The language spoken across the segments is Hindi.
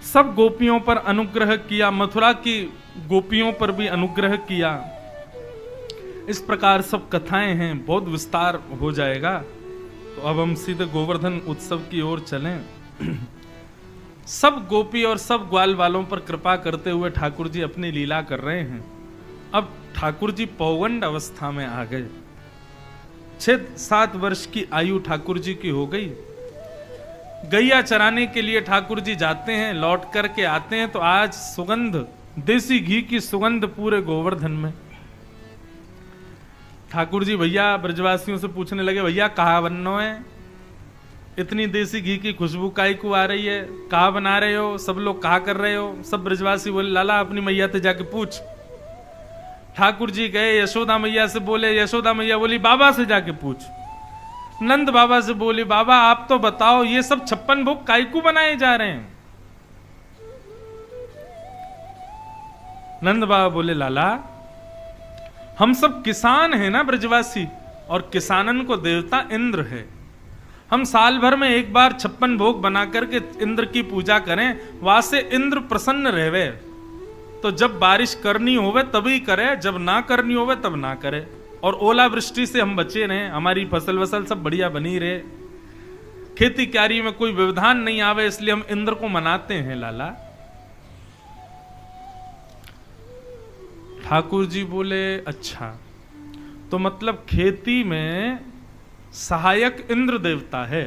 सब गोपियों पर अनुग्रह किया, मथुरा की गोपियों पर भी अनुग्रह किया। इस प्रकार सब कथाएं हैं, बहुत विस्तार हो जाएगा। तो अब हम सीधे गोवर्धन उत्सव की ओर चलें। सब गोपी और सब ग्वाल वालों पर कृपा करते हुए ठाकुर जी अपनी लीला कर रहे हैं। अब ठाकुर जी पौगंड अवस्था में आ गए। 6-7 वर्ष की आयु ठाकुर जी की हो गई। गैया चराने के लिए ठाकुर जी जाते हैं, लौट करके आते हैं तो आज सुगंध, देसी घी की सुगंध पूरे गोवर्धन में। ठाकुर जी भैया ब्रजवासियों से पूछने लगे, भैया कहाँ बनना है, इतनी देसी घी की खुशबू काई को आ रही है, कहाँ बना रहे हो, सब लोग कहाँ कर रहे हो। सब ब्रजवासी बोले, लाला अपनी मैया से जाके पूछ। ठाकुर जी गए, यशोदा मैया से बोले, यशोदा मैया बोली बाबा से जाके पूछ। नंद बाबा से बोली, बाबा आप तो बताओ ये सब 56 भोग काई को बनाए जा रहे हैं। नंद बाबा बोले, लाला हम सब किसान हैं ना ब्रजवासी, और किसानन को देवता इंद्र है। हम साल भर में एक बार 56 भोग बना करके इंद्र की पूजा करें, वहां से इंद्र प्रसन्न रहवे। तो जब बारिश करनी होवे तभी करे, जब ना करनी होवे तब ना करे। और ओला वृष्टि से हम बचे रहें, हमारी फसल वसल सब बढ़िया बनी रहे, खेती क्यारी में कोई व्यवधान नहीं आवे, इसलिए हम इंद्र को मनाते हैं लाला। ठाकुर जी बोले, अच्छा तो मतलब खेती में सहायक इंद्र देवता है।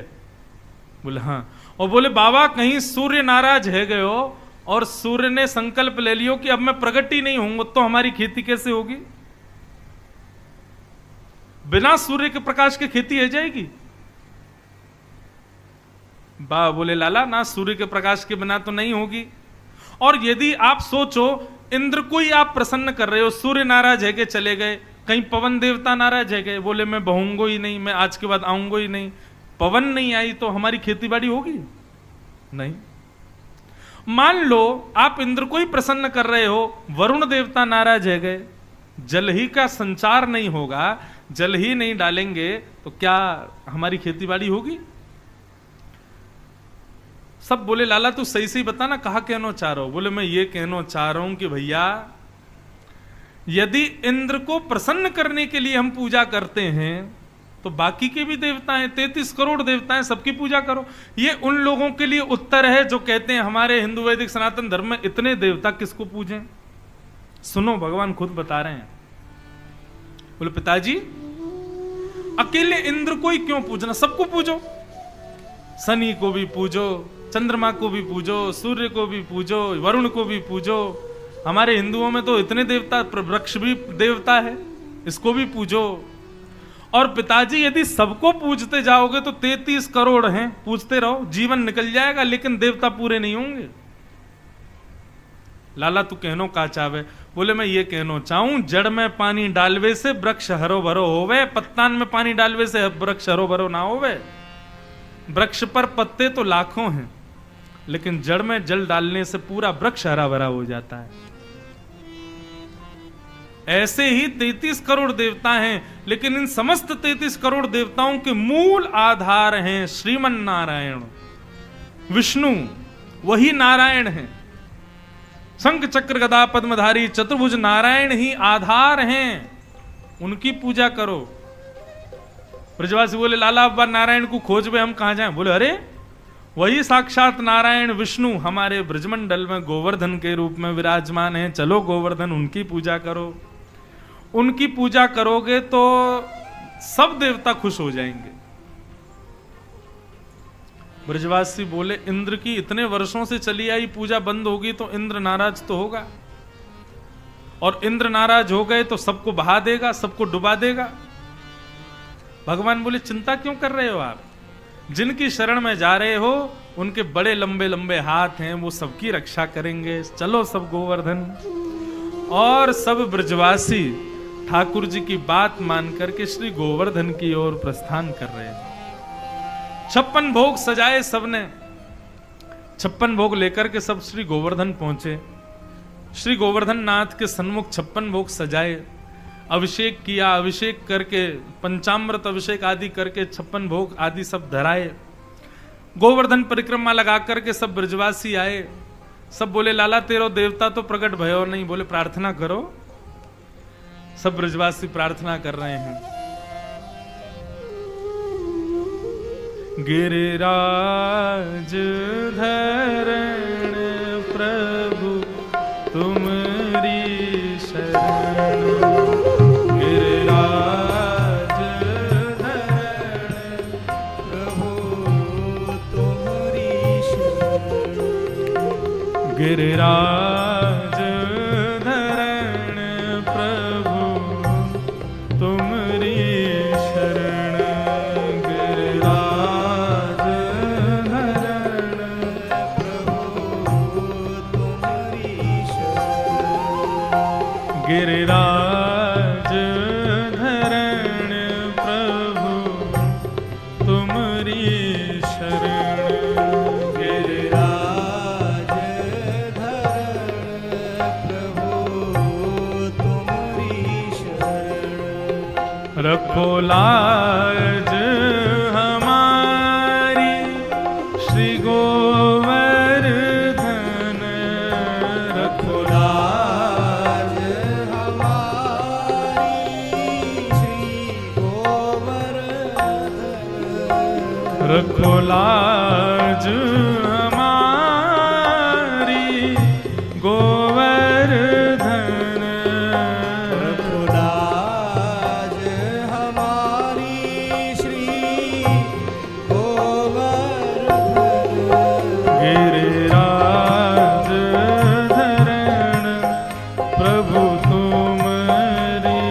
बोले हाँ। और बोले बाबा कहीं सूर्य नाराज है गए हो और सूर्य ने संकल्प ले लियो कि अब मैं प्रकट ही नहीं होऊंगा, तो हमारी खेती कैसे होगी? बिना सूर्य के प्रकाश के खेती हो जाएगी? बा बोले लाला ना, सूर्य के प्रकाश के बिना तो नहीं होगी। और यदि आप सोचो इंद्र को ही आप प्रसन्न कर रहे हो, सूर्य नाराज है के चले गए, कहीं पवन देवता नाराज है गए, बोले मैं बहूंगा ही नहीं, मैं आज के बाद आऊंगा ही नहीं, पवन नहीं आई तो हमारी खेती बाड़ी होगी नहीं। मान लो आप इंद्र को ही प्रसन्न कर रहे हो, वरुण देवता नाराज है गए, जल ही का संचार नहीं होगा, जल ही नहीं डालेंगे तो क्या हमारी खेती बाड़ी होगी? सब बोले लाला तू सही सही बता ना, कहा कहना चाह रहा हो? बोले मैं ये कहना चाह रहा हूं कि भैया यदि इंद्र को प्रसन्न करने के लिए हम पूजा करते हैं तो बाकी के भी देवता हैं, 33 करोड़ देवता हैं, सबकी पूजा करो। ये उन लोगों के लिए उत्तर है जो कहते हैं हमारे हिंदू वैदिक सनातन धर्म में इतने देवता किसको पूजें। सुनो भगवान खुद बता रहे हैं। बोले पिताजी अकेले इंद्र को ही क्यों पूजना, सबको पूजो, शनि को भी पूजो, चंद्रमा को भी पूजो, सूर्य को भी पूजो, वरुण को भी पूजो। हमारे हिंदुओं में तो इतने देवता, वृक्ष भी देवता है, इसको भी पूजो। और पिताजी यदि सबको पूजते जाओगे तो 33 करोड़ हैं, पूजते रहो, जीवन निकल जाएगा, लेकिन देवता पूरे नहीं होंगे। लाला तू कहनो का चावे? बोले मैं ये कहना चाहूं, जड़ में पानी डालवे से वृक्ष हरो भरो होवे, पत्तान में पानी डालवे से वृक्ष हरो भरो ना होवे। वृक्ष पर पत्ते तो लाखों हैं, लेकिन जड़ में जल डालने से पूरा वृक्ष हरा भरा हो जाता है। ऐसे ही 33 करोड़ देवता हैं, लेकिन इन समस्त 33 करोड़ देवताओं के मूल आधार हैं श्रीमन नारायण, विष्णु, वही नारायण हैं। शंख चक्र गदा पद्मधारी चतुर्भुज नारायण ही आधार हैं, उनकी पूजा करो। ब्रजवासी बोले लाला अब्बा नारायण को खोज में हम कहां जाएं? बोले अरे वही साक्षात नारायण विष्णु हमारे ब्रजमंडल में गोवर्धन के रूप में विराजमान हैं, चलो गोवर्धन उनकी पूजा करो। उनकी पूजा करोगे तो सब देवता खुश हो जाएंगे। ब्रजवासी बोले इंद्र की इतने वर्षों से चली आई पूजा बंद होगी तो इंद्र नाराज तो होगा, और इंद्र नाराज हो गए तो सबको बहा देगा, सबको डुबा देगा। भगवान बोले चिंता क्यों कर रहे हो आप, जिनकी शरण में जा रहे हो उनके बड़े लंबे लंबे हाथ हैं, वो सबकी रक्षा करेंगे, चलो सब गोवर्धन। और सब ब्रजवासी ठाकुर जी की बात मान करके श्री गोवर्धन की ओर प्रस्थान कर रहे हैं। 56 भोग सजाए सबने, 56 भोग लेकर के सब श्री गोवर्धन पहुंचे। श्री गोवर्धन नाथ के सन्मुख 56 भोग सजाए, अभिषेक किया, अभिषेक करके पंचामृत अभिषेक आदि करके 56 भोग आदि सब धराए। गोवर्धन परिक्रमा लगा करके सब ब्रजवासी आए। सब बोले लाला तेरो देवता तो प्रकट भयो नहीं। बोले प्रार्थना करो। सब ब्रजवासी प्रार्थना कर रहे हैं। गिरिराज धरण प्रभु तुमरी शरण। गिरिराज धरण प्रभु तुमरी शरण। गिरिराज धरण प्रभु तुमरी शरण। गिरिराज धरण प्रभु तुमरी शरण। गिरिराज धरण प्रभु तुमरी शरण। गिरिराज रखो लाज हमारी श्री गोवर्धन। रखो लाज हमारी श्री गोवर्धन। रखो लाज हमारी गोवर्धन। गिरिराज धरण प्रभु तुमरी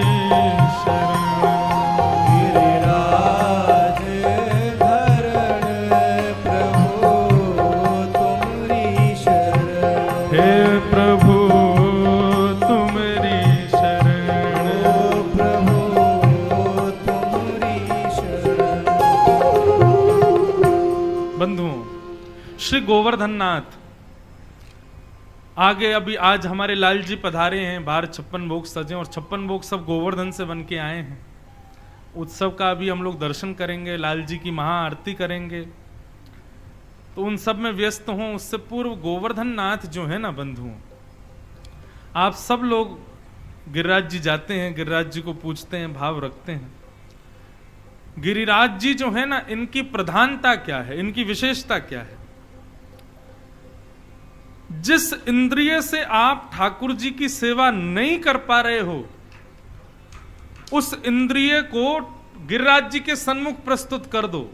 शरण। गिरिराज धरण प्रभु तुमरी शरण। हे प्रभु तुमरी शरण। प्रभु तुमरी शरण। बंधुओं, श्री गोवर्धन नाथ आगे अभी आज हमारे लाल जी पधारे हैं। बाहर 56 भोग सजे और 56 भोग सब गोवर्धन से बन के आए हैं। उत्सव का अभी हम लोग दर्शन करेंगे, लाल जी की महाआरती करेंगे, तो उन सब में व्यस्त हों। उससे पूर्व गोवर्धन नाथ जो है ना बंधुओं, आप सब लोग गिरिराज जी जाते हैं, गिरिराज जी को पूछते हैं, भाव रखते हैं। गिरिराज जी जो है ना, इनकी प्रधानता क्या है, इनकी विशेषता क्या है? जिस इंद्रिय से आप ठाकुर जी की सेवा नहीं कर पा रहे हो, उस इंद्रिय को गिरिराज जी के सन्मुख प्रस्तुत कर दो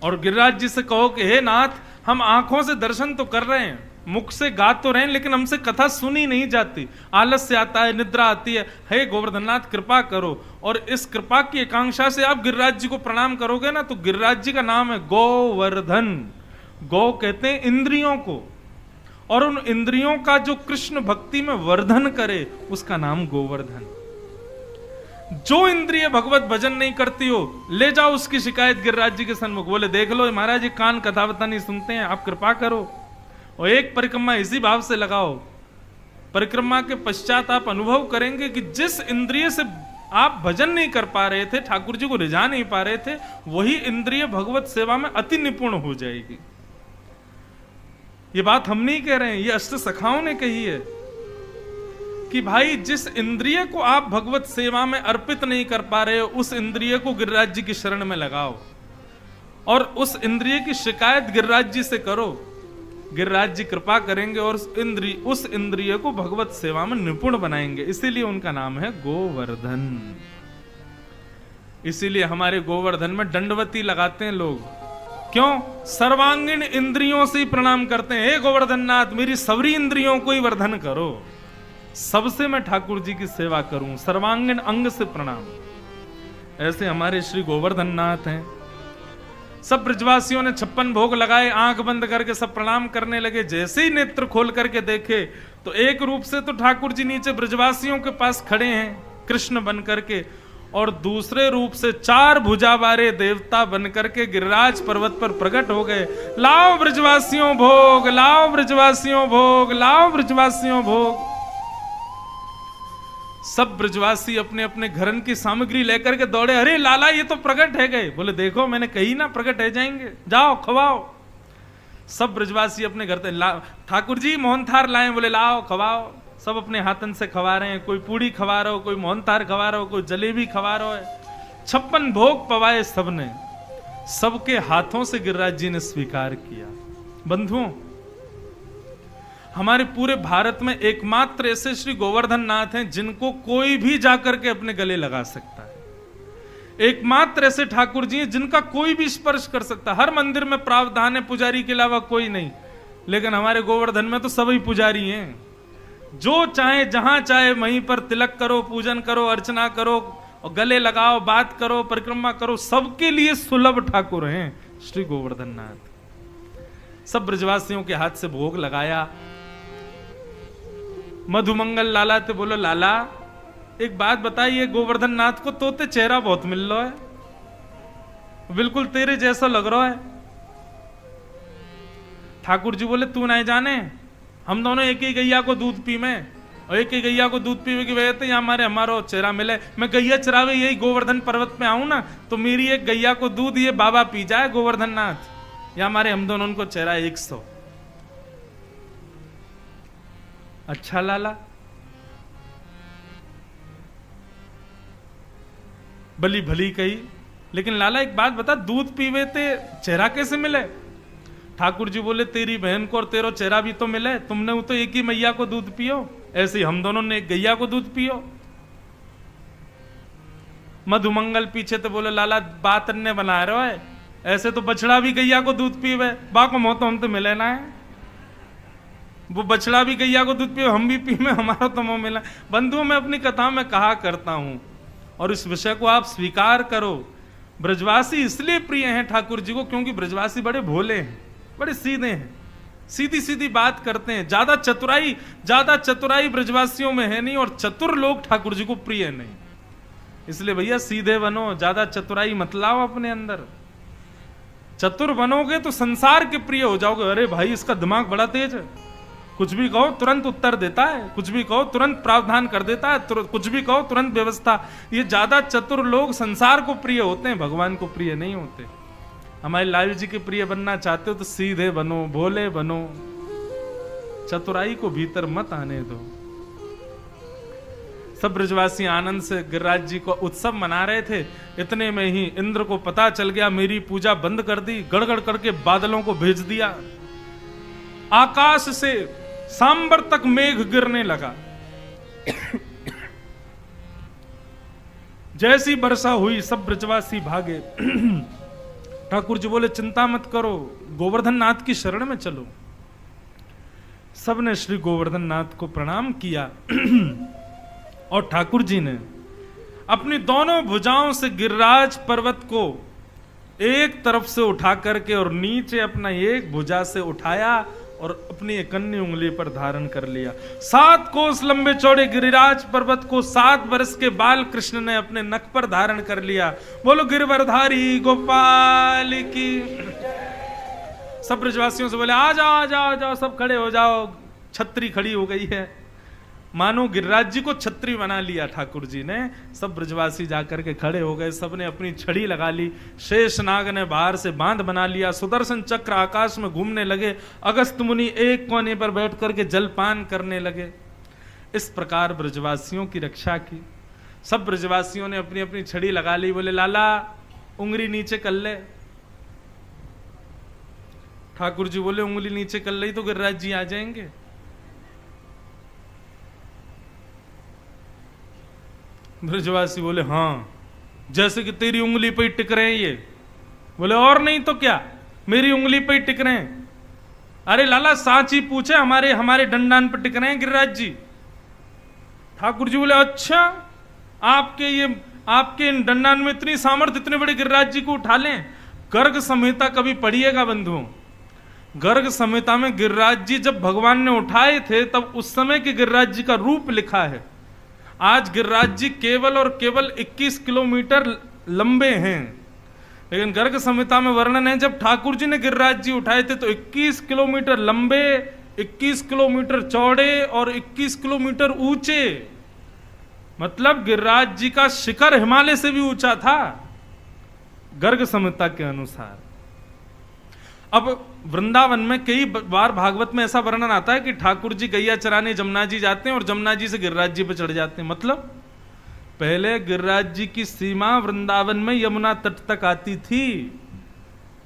और गिरिराज जी से कहो कि हे नाथ, हम आंखों से दर्शन तो कर रहे हैं, मुख से गा तो रहे हैं, लेकिन हमसे कथा सुनी नहीं जाती, आलस्य आता है, निद्रा आती है। हे गोवर्धननाथ, कृपा करो। और इस कृपा की आकांक्षा से आप गिरिराज जी को प्रणाम करोगे ना, तो गिरिराज जी का नाम है गोवर्धन। गौ कहते हैं इंद्रियों को, और उन इंद्रियों का जो कृष्ण भक्ति में वर्धन करे, उसका नाम गोवर्धन। जो इंद्रिय भगवत भजन नहीं करती हो, ले जाओ उसकी शिकायत गिरिराज जी के सन्मुख। बोले देख लो महाराज जी, कान कथा बता नहीं सुनते हैं, आप कृपा करो। और एक परिक्रमा इसी भाव से लगाओ। परिक्रमा के पश्चात आप अनुभव करेंगे कि जिस इंद्रिय से आप भजन नहीं कर पा रहे थे, ठाकुर जी को रिझा नहीं पा रहे थे, वही इंद्रिय भगवत सेवा में अति निपुण हो जाएगी। ये बात हम नहीं कह रहे हैं, ये अष्ट सखाओं ने कही है कि भाई जिस इंद्रिय को आप भगवत सेवा में अर्पित नहीं कर पा रहे हो, उस इंद्रिय को गिरिराज जी की शरण में लगाओ और उस इंद्रिय की शिकायत गिरिराज जी से करो। गिरिराज जी कृपा करेंगे और उस इंद्रिय को भगवत सेवा में निपुण बनाएंगे। इसीलिए उनका नाम है गोवर्धन। इसीलिए हमारे गोवर्धन में दंडवती लगाते हैं लोग। क्यों? सर्वांगीण इंद्रियों से ही प्रणाम करते हैं। हे गोवर्धन नाथ, मेरी सवरी इंद्रियों को ही वर्धन करो, सबसे मैं ठाकुर जी की सेवा करूं, सर्वांगीण अंग से प्रणाम। ऐसे हमारे श्री गोवर्धन नाथ हैं। सब ब्रजवासियों ने 56 भोग लगाए, आंख बंद करके सब प्रणाम करने लगे। जैसे ही नेत्र खोल करके देखे तो एक रूप से तो ठाकुर जी नीचे ब्रजवासियों के पास खड़े हैं कृष्ण बन करके, और दूसरे रूप से 4 भुजा वाले देवता बन करके गिरिराज पर्वत पर प्रकट हो गए। लाओ ब्रजवासियों भोग, लाओ ब्रजवासियों भोग, लाओ ब्रजवासियों भोग। सब ब्रजवासी अपने अपने घरन की सामग्री लेकर के दौड़े। अरे लाला, ये तो प्रकट है गए। बोले देखो, मैंने कही ना प्रकट है जाएंगे, जाओ खवाओ। सब ब्रजवासी अपने घर से ठाकुर जी मोहनथार लाए, बोले लाओ खवाओ। सब अपने हाथन से खवा रहे हैं, कोई पूड़ी खवा रहा हो, कोई मोहनथार खवा रहा हो, कोई जलेबी खवा रहा है। 56 भोग पवाए सबने, सबके हाथों से गिरिराज जी ने स्वीकार किया। बंधुओं, हमारे पूरे भारत में एकमात्र ऐसे श्री गोवर्धन नाथ हैं जिनको कोई भी जाकर के अपने गले लगा सकता है। एकमात्र ऐसे ठाकुर जी हैं जिनका कोई भी स्पर्श कर सकता है। हर मंदिर में प्रावधान है पुजारी के अलावा कोई नहीं, लेकिन हमारे गोवर्धन में तो सभी पुजारी हैं। जो चाहे जहां चाहे वहीं पर तिलक करो, पूजन करो, अर्चना करो, और गले लगाओ, बात करो, परिक्रमा करो, सबके लिए सुलभ ठाकुर हैं श्री गोवर्धन नाथ। सब ब्रजवासियों के हाथ से भोग लगाया। मधुमंगल लाला ते बोलो लाला एक बात बताइए, गोवर्धन नाथ को तोते चेहरा बहुत मिल रहा है, बिल्कुल तेरे जैसा लग रहा है। ठाकुर जी बोले तू नहीं जाने, हम दोनों एक ही गैया को दूध पी में, और एक ही गैया को दूध पीवे की वजह से हमारा चेहरा मिले। मैं गैया चरावे यही गोवर्धन पर्वत में आऊं ना, तो मेरी एक गैया को दूध ये बाबा पी जाए गोवर्धन नाथ, या हमारे हम दोनों को चेहरा 100। अच्छा लाला, भली भली कही, लेकिन लाला एक बात बता, दूध पीवे ते चेहरा कैसे मिले? ठाकुर जी बोले तेरी बहन को और तेरा चेहरा भी तो मिले, तुमने तो एक ही मैया को दूध पियो, ऐसे ही हम दोनों ने एक गैया को दूध पियो। मधुमंगल पीछे तो बोले लाला बात अन्य बना रहे है, ऐसे तो बछड़ा भी गैया को दूध पीवे, बाको मोह तो हम तो मिले ना है, वो बछड़ा भी गैया को दूध पिए, हम भी पी में, हमारा तो मोह मिला। बंधुओं, मैं अपनी कथा में कहा करता हूं, और इस विषय को आप स्वीकार करो, ब्रजवासी इसलिए प्रिय हैं ठाकुर जी को क्योंकि ब्रजवासी बड़े भोले हैं, बड़े सीधे हैं, सीधी सीधी बात करते हैं। ज्यादा चतुराई ब्रजवासियों में है नहीं, और चतुर लोग ठाकुर जी को प्रिय नहीं। इसलिए भैया सीधे बनो, ज्यादा चतुराई मत लाओ अपने अंदर। चतुर बनोगे तो संसार के प्रिय हो जाओगे। अरे भाई इसका दिमाग बड़ा तेज है, कुछ भी कहो तुरंत उत्तर देता है, कुछ भी कहो तुरंत प्रावधान कर देता है, कुछ भी कहो तुरंत व्यवस्था। ये ज्यादा चतुर लोग संसार को प्रिय होते हैं, भगवान को प्रिय नहीं होते। हमारे लाल जी के प्रिय बनना चाहते हो तो सीधे बनो, भोले बनो, चतुराई को भीतर मत आने दो। सब ब्रजवासी आनंद से गिरिराज जी को उत्सव मना रहे थे। इतने में ही इंद्र को पता चल गया, मेरी पूजा बंद कर दी, गड़गड़ करके बादलों को भेज दिया। आकाश से सांबर तक मेघ गिरने लगा। जैसी वर्षा हुई सब ब्रजवासी भागे। ठाकुर जी बोले चिंता मत करो, गोवर्धन नाथ की शरण में चलो। सबने श्री गोवर्धन नाथ को प्रणाम किया और ठाकुर जी ने अपनी दोनों भुजाओं से गिरिराज पर्वत को एक तरफ से उठा करके और नीचे अपना एक भुजा से उठाया और अपनी एक अन्य उंगली पर धारण कर लिया। 7 कोस लंबे चौड़े गिरिराज पर्वत को 7 वर्ष के बाल कृष्ण ने अपने नख पर धारण कर लिया। बोलो गिरवरधारी गोपाल की। सब ब्रजवासियों से बोले आ जाओ आ जाओ आ जाओ, सब खड़े हो जाओ। छतरी खड़ी हो गई है, मानो गिरिराज जी को छतरी बना लिया ठाकुर जी ने। सब ब्रजवासी जाकर के खड़े हो गए, सबने अपनी छड़ी लगा ली। शेषनाग ने बाहर से बांध बना लिया। सुदर्शन चक्र आकाश में घूमने लगे। अगस्त मुनि एक कोने पर बैठ करके जलपान करने लगे। इस प्रकार ब्रजवासियों की रक्षा की। सब ब्रजवासियों ने अपनी अपनी छड़ी लगा ली। बोले लाला उंगली नीचे कर ले। ठाकुर जी बोले उंगली नीचे कर ली तो गिरिराज जी आ जाएंगे। ब्रजवासी बोले हाँ, जैसे कि तेरी उंगली पे ही टिक रहे हैं ये। बोले और नहीं तो क्या, मेरी उंगली पे ही टिक रहे हैं। अरे लाला साची पूछे, हमारे हमारे डंडान पे टिक रहे हैं गिरिराज जी। ठाकुर जी बोले अच्छा, आपके इन डंडान में इतनी सामर्थ्य, इतने बड़े गिरिराज जी को उठा लें। गर्ग संहिता कभी पढ़िएगा बंधुओं। गर्ग संहिता में गिरिराज जी जब भगवान ने उठाए थे तब उस समय के गिरिराज जी का रूप लिखा है। आज गिरिराज जी केवल और केवल 21 किलोमीटर लंबे हैं, लेकिन गर्ग संहिता में वर्णन है जब ठाकुर जी ने गिरिराज जी उठाए थे तो 21 किलोमीटर लंबे, 21 किलोमीटर चौड़े और 21 किलोमीटर ऊंचे। मतलब गिरिराज जी का शिखर हिमालय से भी ऊंचा था गर्ग संहिता के अनुसार। अब वृंदावन में कई बार भागवत में ऐसा वर्णन आता है कि ठाकुर जी गैया चराने जमुना जी जाते हैं और जमुना जी से गिरिराज जी पे चढ़ जाते हैं। मतलब पहले गिरिराज जी की सीमा वृंदावन में यमुना तट तक आती थी,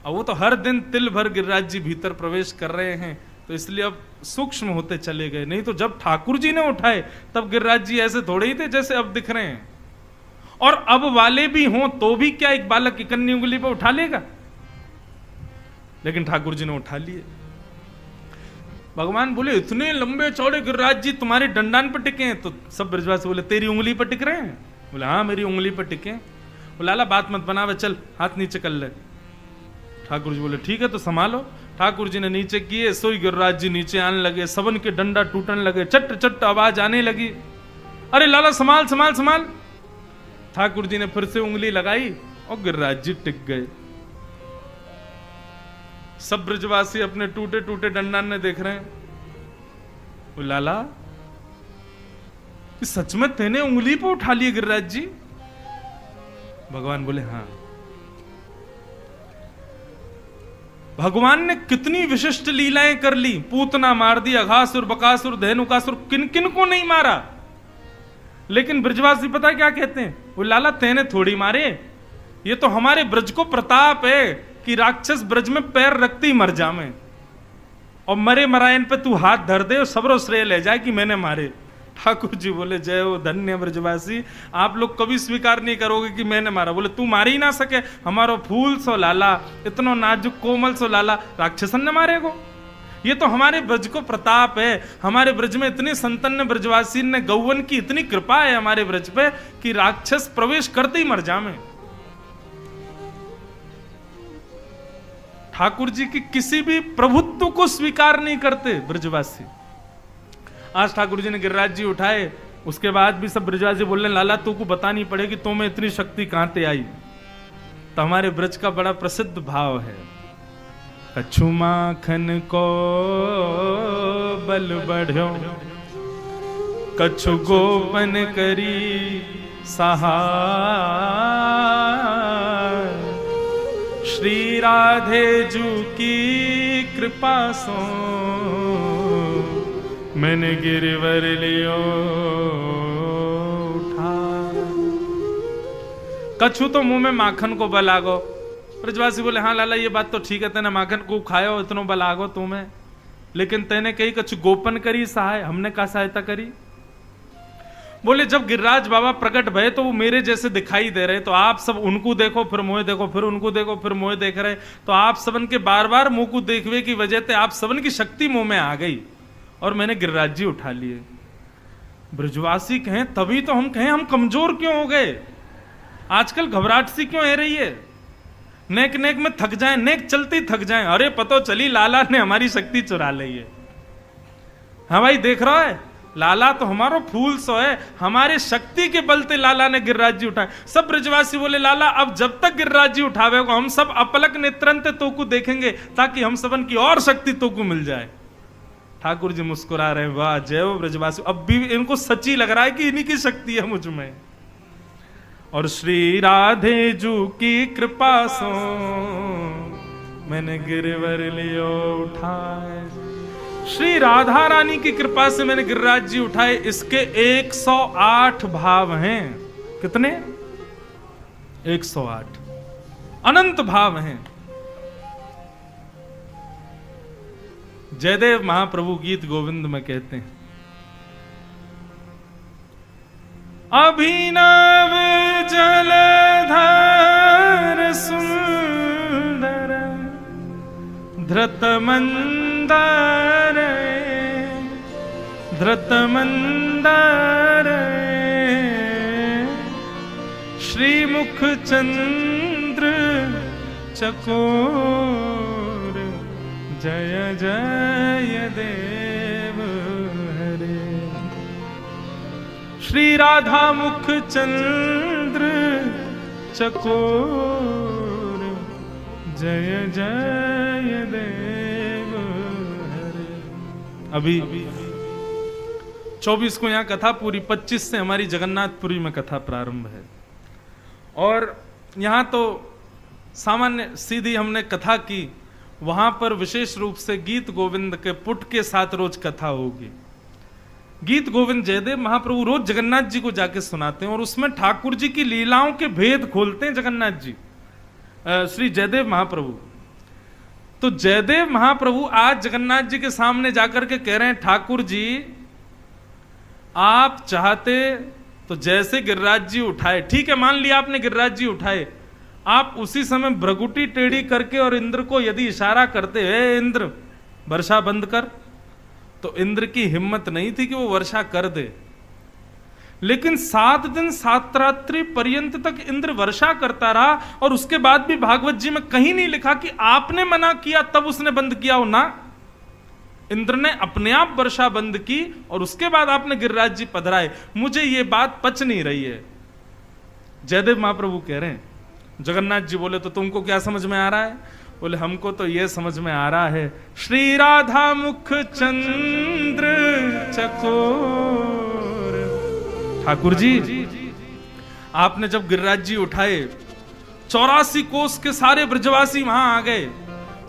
और वो तो हर दिन तिल भर गिरिराज जी भीतर प्रवेश कर रहे हैं, तो इसलिए अब सूक्ष्म होते चले गए। नहीं तो जब ठाकुर जी ने उठाए तब गिरिराज जी ऐसे थोड़े ही थे जैसे अब दिख रहे हैं। और अब वाले भी हों तो भी क्या एक बालक इकन्नी उंगली पर उठा लेगा, लेकिन ठाकुर जी ने उठा लिए। भगवान बोले इतने लंबे चौड़े गिरिराज जी तुम्हारे डंडान पर टिके हैं, तो सब ब्रजवासी बोले तेरी उंगली पर टिक रहे हैं? बोले हाँ मेरी उंगली पर टिके। बोला लाला बात मत बनावे, चल हाथ नीचे कर ले। ठाकुर जी बोले ठीक है तो संभालो। ठाकुर जी ने नीचे किए, सोई गिरिराज जी नीचे आने लगे, सबन के डंडा टूटने लगे, चट चट आवाज आने लगी, अरे लाला संभाल संभाल संभाल। ठाकुर जी ने फिर से उंगली लगाई और गिरिराज जी टिक गए। सब ब्रजवासी अपने टूटे टूटे डंडान ने देख रहे हैं। वो लाला सच में तेने उंगली पे उठा लिए गिरिराज जी? भगवान बोले हाँ। भगवान ने कितनी विशिष्ट लीलाएं कर ली, पूतना मार दी, अघासुर बकासुर धेनुकासुर, किन किन को नहीं मारा। लेकिन ब्रजवासी पता क्या कहते हैं? वो लाला तेने थोड़ी मारे, ये तो हमारे ब्रज को प्रताप है कि राक्षस ब्रज में पैर रखते ही मर जावे, और मरे मरायन पे तू हाथ धर दे और सबरो श्रेय ले जाए कि मैंने मारे। ठाकुर जी बोले जय हो धन्य ब्रजवासी, आप लोग कभी स्वीकार नहीं करोगे कि मैंने मारा। बोले तू मार ही ना सके, हमारो फूल सो लाला, इतनो नाजुक कोमल सो लाला, राक्षसन ने मारेगो? ये तो हमारे ब्रज को प्रताप है, हमारे ब्रज में इतने संतन ब्रजवासी ने गौवन की इतनी कृपा है हमारे ब्रज पे कि राक्षस प्रवेश करते ही मर जावे। ठाकुर जी की किसी भी प्रभुत्व को स्वीकार नहीं करते ब्रजवासी। आज ठाकुर जी ने गिरिराज जी उठाए, उसके बाद भी सब ब्रजवासी बोलने लाला तू को बतानी पड़ेगी तो में इतनी शक्ति कहां से आई। तो हमारे ब्रज का बड़ा प्रसिद्ध भाव है, कछु माखन को बल बढ़ो, कछु गोपन करी सहाय, श्री राधे जू की कृपा सो मैंने गिरवर लियो उठा। कछु तो मुंह में माखन को बल आगो। ब्रजवासी बोले हाँ लाला ये बात तो ठीक है, तेने माखन को खायो इतनो बल आगो तुम्हें, लेकिन तेने कही कछु गोपन करी सहाय, हमने क्या सहायता करी? बोले जब गिरिराज बाबा प्रकट भये तो वो मेरे जैसे दिखाई दे रहे, तो आप सब उनको देखो फिर मोहे देखो, फिर उनको देखो फिर मोहे देख रहे, तो आप सबन के बार बार मुंह को देखने की वजह से आप सबन की शक्ति मुंह में आ गई और मैंने गिरिराज जी उठा लिए। ब्रजवासी कहें तभी तो हम कहें हम कमजोर क्यों हो गए, आजकल घबराहट सी क्यों है रही है, नेक नेक में थक जाए, नेक चलती थक जाए, अरे पतो चली लाला ने हमारी शक्ति चुरा ली है। हाँ भाई देख रहा है, लाला तो हमारो फूल सो है, हमारे शक्ति के बलते लाला ने गिरिराज जी उठाए। सब ब्रजवासी बोले लाला अब जब तक गिरिराज जी उठावे को हम सब अपलक नेत्रंत तो को देखेंगे ताकि हम सबन की और शक्ति तो को मिल जाए। ठाकुर जी मुस्कुरा रहे हैं, वाह जय हो ब्रजवासी, अब भी इनको सच्ची लग रहा है कि इन्हीं की शक्ति है मुझ में। और श्री राधे जू की कृपा सो मैंने गिरवर लियो उठाए, श्री राधा रानी की कृपा से मैंने गिरिराज जी उठाए। इसके 108 भाव हैं। कितने? 108 अनंत भाव हैं। जयदेव महाप्रभु गीत गोविंद में कहते हैं, अभिनव जलधर सुंदर धृत मंदर, धृत मंदर श्रीमुख चंद्र चकोर, जय जय देव हरे। श्री राधा मुख चंद्र चकोर, जय जय देव हरे। अभी 24 को यहां कथा पूरी, 25 से हमारी जगन्नाथपुरी में कथा प्रारंभ है। और यहां तो सामान्य सीधी हमने कथा की, वहां पर विशेष रूप से गीत गोविंद के पुट के साथ रोज कथा होगी। गीत गोविंद जयदेव महाप्रभु रोज जगन्नाथ जी को जाके सुनाते हैं और उसमें ठाकुर जी की लीलाओं के भेद खोलते हैं जगन्नाथ जी, श्री जयदेव महाप्रभु। तो जयदेव महाप्रभु आज जगन्नाथ जी के सामने जाकर के कह रहे हैं, ठाकुर जी आप चाहते तो जैसे गिरिराज जी उठाए, ठीक है मान लिया आपने गिरिराज जी उठाए, आप उसी समय भ्रगुटी टेढ़ी करके और इंद्र को यदि इशारा करते, हे इंद्र वर्षा बंद कर, तो इंद्र की हिम्मत नहीं थी कि वो वर्षा कर दे। लेकिन 7 दिन 7 रात्रि पर्यंत तक इंद्र वर्षा करता रहा और उसके बाद भी भागवत जी में कहीं नहीं लिखा कि आपने मना किया तब उसने बंद किया हो ना। इंद्र ने अपने आप वर्षा बंद की और उसके बाद आपने गिरिराज जी पधराए। मुझे ये बात पच नहीं रही है। जयदेव महाप्रभु कह रहे हैं, जगन्नाथ जी बोले तो तुमको क्या समझ में आ रहा है? बोले हमको तो ये समझ में आ रहा है, श्री राधा मुख चंद्र चकोर। ठाकुर जी आपने जब गिरिराज जी उठाए, 84 कोस के सारे ब्रजवासी वहां आ गए,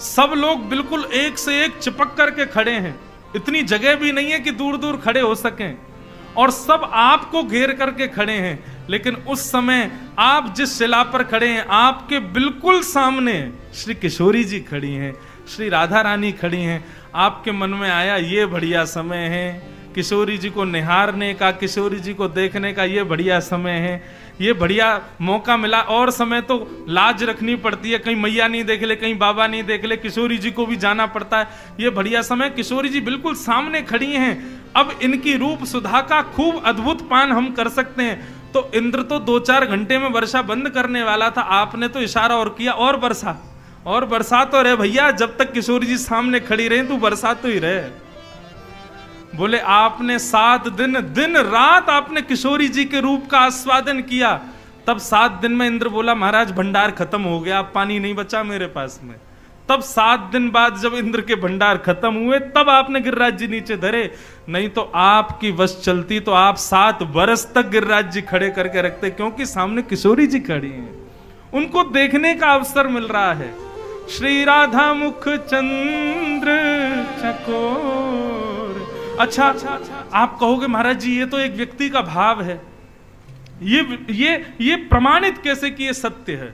सब लोग बिल्कुल एक से एक चिपक करके खड़े हैं, इतनी जगह भी नहीं है कि दूर दूर खड़े हो सकें, और सब आपको घेर करके खड़े हैं। लेकिन उस समय आप जिस शिला पर खड़े हैं, आपके बिल्कुल सामने श्री किशोरी जी खड़ी हैं, श्री राधा रानी खड़ी हैं। आपके मन में आया ये बढ़िया समय है, किशोरी जी को निहारने का, किशोरी जी को देखने का ये बढ़िया समय है, ये बढ़िया मौका मिला। और समय तो लाज रखनी पड़ती है, कहीं मैया नहीं देख ले, कहीं बाबा नहीं देख ले, किशोरी जी को भी जाना पड़ता है। ये बढ़िया समय, किशोरी जी बिल्कुल सामने खड़ी हैं, अब इनकी रूप सुधा का खूब अद्भुत पान हम कर सकते हैं। तो इंद्र तो 2-4 घंटे में वर्षा बंद करने वाला था, आपने तो इशारा और किया, और बरसा तो रहे भैया, जब तक किशोरी जी सामने खड़ी रहे तू बरसा तो ही रहे। बोले आपने 7 दिन दिन रात आपने किशोरी जी के रूप का आस्वादन किया, तब 7 दिन में इंद्र बोला महाराज भंडार खत्म हो गया, अब पानी नहीं बचा मेरे पास में। तब 7 दिन बाद जब इंद्र के भंडार खत्म हुए तब आपने गिरिराज जी नीचे धरे, नहीं तो आपकी वश चलती तो आप 7 बरस तक गिरिराज जी खड़े करके रखते, क्योंकि सामने किशोरी जी खड़ी हैं, उनको देखने का अवसर मिल रहा है। श्री राधा मुख चंद्र चकोर। अच्छा आप कहोगे महाराज जी ये तो एक व्यक्ति का भाव है, ये प्रमाणित कैसे कि ये सत्य है?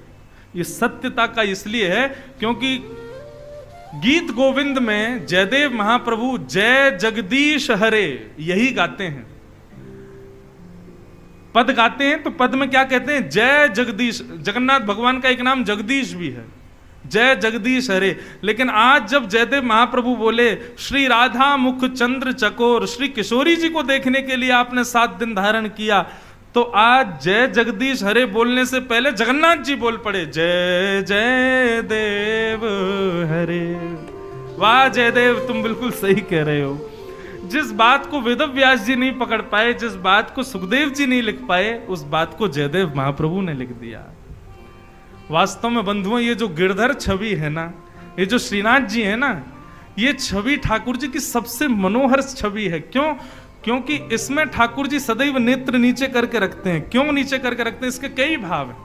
ये सत्यता का इसलिए है क्योंकि गीत गोविंद में जयदेव महाप्रभु जय जगदीश हरे यही गाते हैं, पद गाते हैं। तो पद में क्या कहते हैं? जय जगदीश। जगन्नाथ भगवान का एक नाम जगदीश भी है, जय जगदीश हरे। लेकिन आज जब जयदेव महाप्रभु बोले श्री राधा मुख चंद्र चकोर, श्री किशोरी जी को देखने के लिए आपने 7 दिन धारण किया, तो आज जय जगदीश हरे बोलने से पहले जगन्नाथ जी बोल पड़े जय जय देव हरे। वाह जयदेव, तुम बिल्कुल सही कह रहे हो। जिस बात को वेदव्यास जी नहीं पकड़ पाए, जिस बात को सुखदेव जी नहीं लिख पाए, उस बात को जयदेव महाप्रभु ने लिख दिया। वास्तव में बंधुओं, ये जो गिरधर छवि है ना, ये जो श्रीनाथ जी है ना, ये छवि ठाकुर जी की सबसे मनोहर छवि है। क्यों? क्योंकि इसमें ठाकुर जी सदैव नेत्र नीचे करके रखते हैं। क्यों नीचे करके रखते हैं? इसके कई भाव हैं।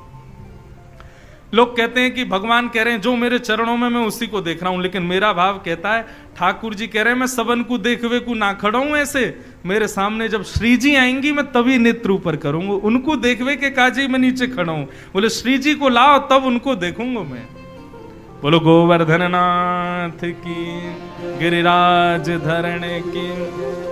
लोग कहते हैं कि भगवान कह रहे हैं जो मेरे चरणों में मैं उसी को देख रहा हूं, लेकिन मेरा भाव कहता है ठाकुर जी कह रहे हैं मैं सबन को देखवे को ना खड़ा हूं ऐसे, मेरे सामने जब श्री जी आएंगी मैं तभी नेत्र ऊपर करूंगा, उनको देखवे के काजे में नीचे खड़ा हूं। बोले श्री जी को लाओ तब उनको देखूंगा मैं। बोलो गोवर्धन नाथ की, गिरिराज धरण की।